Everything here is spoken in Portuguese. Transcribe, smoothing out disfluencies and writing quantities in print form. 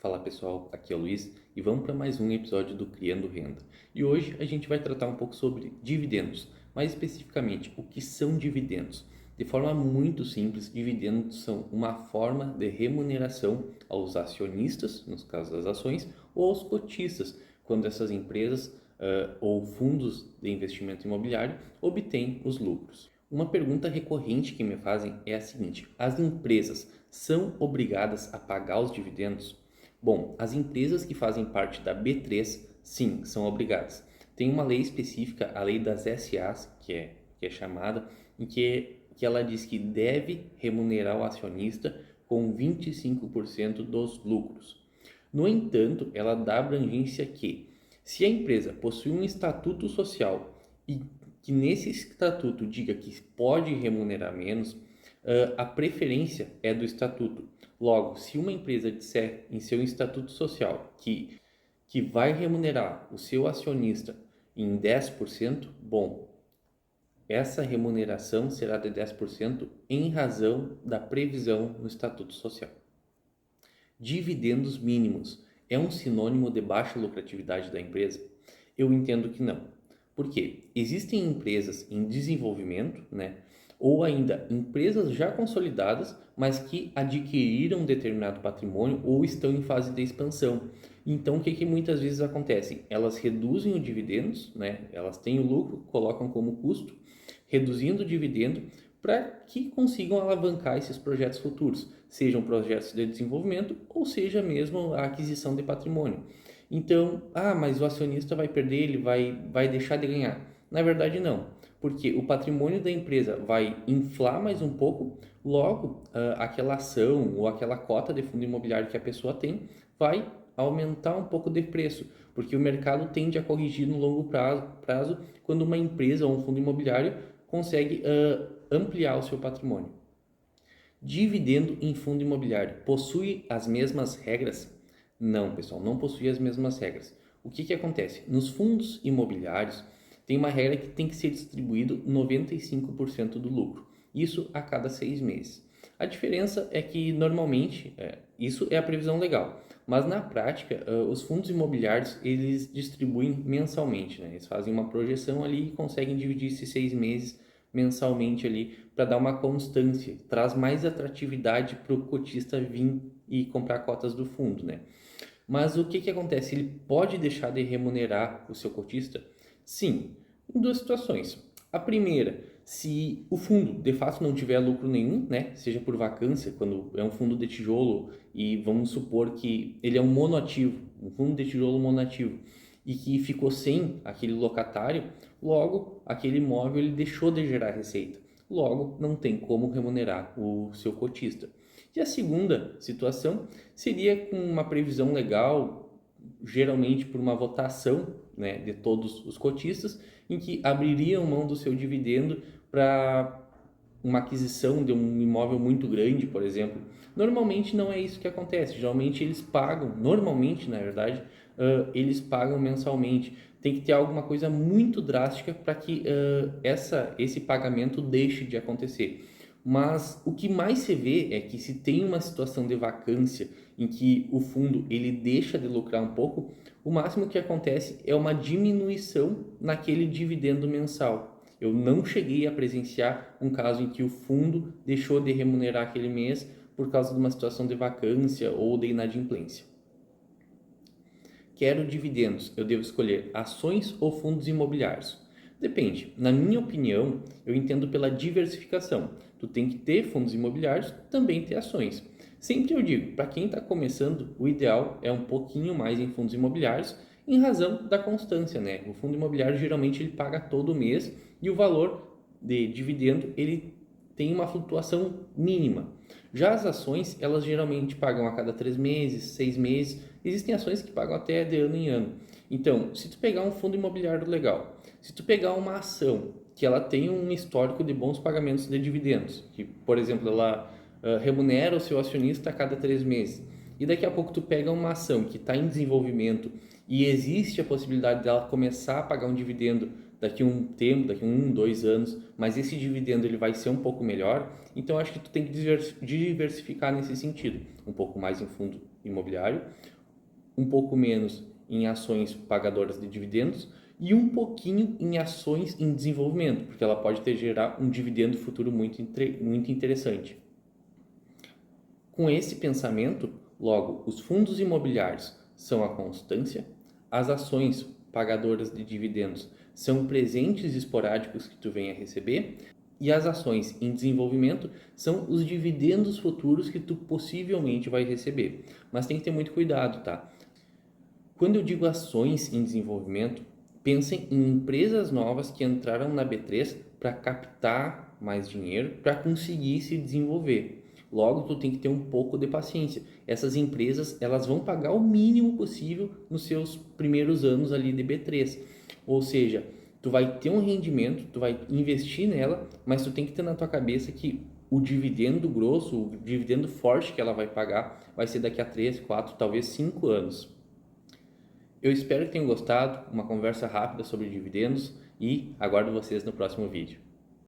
Fala pessoal, aqui é o Luiz e vamos para mais um episódio do Criando Renda. E hoje a gente vai tratar um pouco sobre dividendos, mais especificamente o que são dividendos. De forma muito simples, dividendos são uma forma de remuneração aos acionistas, nos casos das ações, ou aos cotistas, quando essas empresas ou fundos de investimento imobiliário obtêm os lucros. Uma pergunta recorrente que me fazem é a seguinte: as empresas são obrigadas a pagar os dividendos? Bom, as empresas que fazem parte da B3, sim, são obrigadas. Tem uma lei específica, a lei das SAs, que é chamada, em que ela diz que deve remunerar o acionista com 25% dos lucros. No entanto, ela dá abrangência que, se a empresa possui um estatuto social e que nesse estatuto diga que pode remunerar menos, a preferência é do estatuto. Logo, se uma empresa disser em seu estatuto social que vai remunerar o seu acionista em 10%, bom, essa remuneração será de 10% em razão da previsão no estatuto social. Dividendos mínimos é um sinônimo de baixa lucratividade da empresa? Eu entendo que não. Por quê? Existem empresas em desenvolvimento, né? Ou ainda empresas já consolidadas, mas que adquiriram determinado patrimônio ou estão em fase de expansão. Então, o que muitas vezes acontece? Elas reduzem o dividendos, né? Elas têm o lucro, colocam como custo, reduzindo o dividendo para que consigam alavancar esses projetos futuros, sejam projetos de desenvolvimento ou seja mesmo a aquisição de patrimônio. Então, mas o acionista vai perder, ele vai deixar de ganhar. Na verdade, não, porque o patrimônio da empresa vai inflar mais um pouco, logo aquela ação ou aquela cota de fundo imobiliário que a pessoa tem vai aumentar um pouco de preço, porque o mercado tende a corrigir no longo prazo quando uma empresa ou um fundo imobiliário consegue ampliar o seu patrimônio. Dividendo em fundo imobiliário possui as mesmas regras? Não, pessoal, não possui as mesmas regras. O que acontece? Nos fundos imobiliários tem uma regra que tem que ser distribuído 95% do lucro. Isso a cada 6 meses. A diferença é que normalmente, isso é a previsão legal, mas na prática os fundos imobiliários eles distribuem mensalmente, né? Eles fazem uma projeção ali e conseguem dividir esses 6 meses mensalmente ali para dar uma constância, traz mais atratividade para o cotista vir e comprar cotas do fundo, né? Mas o que acontece? Ele pode deixar de remunerar o seu cotista? Sim, em duas situações. A primeira, se o fundo de fato não tiver lucro nenhum, né, seja por vacância, quando é um fundo de tijolo e vamos supor que ele é um monoativo, um fundo de tijolo monoativo, e que ficou sem aquele locatário, logo aquele imóvel ele deixou de gerar receita. Logo, não tem como remunerar o seu cotista. E a segunda situação seria com uma previsão legal, geralmente por uma votação, né, de todos os cotistas, em que abririam mão do seu dividendo para uma aquisição de um imóvel muito grande, por exemplo. Normalmente não é isso que acontece. Geralmente eles pagam, normalmente, na verdade, eles pagam mensalmente. Tem que ter alguma coisa muito drástica para que esse pagamento deixe de acontecer. Mas o que mais se vê é que se tem uma situação de vacância em que o fundo ele deixa de lucrar um pouco, o máximo que acontece é uma diminuição naquele dividendo mensal. Eu não cheguei a presenciar um caso em que o fundo deixou de remunerar aquele mês por causa de uma situação de vacância ou de inadimplência. Quero dividendos, eu devo escolher ações ou fundos imobiliários? Depende. Na minha opinião, eu entendo pela diversificação. Tu tem que ter fundos imobiliários, também ter ações. Sempre eu digo, para quem está começando, o ideal é um pouquinho mais em fundos imobiliários, em razão da constância, né? O fundo imobiliário geralmente ele paga todo mês e o valor de dividendo ele tem uma flutuação mínima. Já as ações, elas geralmente pagam a cada 3 meses, 6 meses. Existem ações que pagam até de ano em ano. Então, se tu pegar um fundo imobiliário legal, se tu pegar uma ação que ela tem um histórico de bons pagamentos de dividendos, que, por exemplo, ela remunera o seu acionista a cada 3 meses, e daqui a pouco tu pega uma ação que está em desenvolvimento e existe a possibilidade dela começar a pagar um dividendo daqui a um tempo, daqui a 1, 2 anos, mas esse dividendo ele vai ser um pouco melhor, então acho que tu tem que diversificar nesse sentido, um pouco mais em fundo imobiliário, um pouco menos em ações pagadoras de dividendos e um pouquinho em ações em desenvolvimento, porque ela pode ter gerar um dividendo futuro muito interessante. Com esse pensamento, logo, os fundos imobiliários são a constância, as ações pagadoras de dividendos são presentes esporádicos que tu vem a receber e as ações em desenvolvimento são os dividendos futuros que tu possivelmente vai receber. Mas tem que ter muito cuidado, tá? Quando eu digo ações em desenvolvimento, pensem em empresas novas que entraram na B3 para captar mais dinheiro para conseguir se desenvolver. Logo, tu tem que ter um pouco de paciência. Essas empresas, elas vão pagar o mínimo possível nos seus primeiros anos ali de B3. Ou seja, tu vai ter um rendimento, tu vai investir nela, mas tu tem que ter na tua cabeça que o dividendo grosso, o dividendo forte que ela vai pagar, vai ser daqui a 3, 4, talvez 5 anos. Eu espero que tenham gostado, uma conversa rápida sobre dividendos e aguardo vocês no próximo vídeo.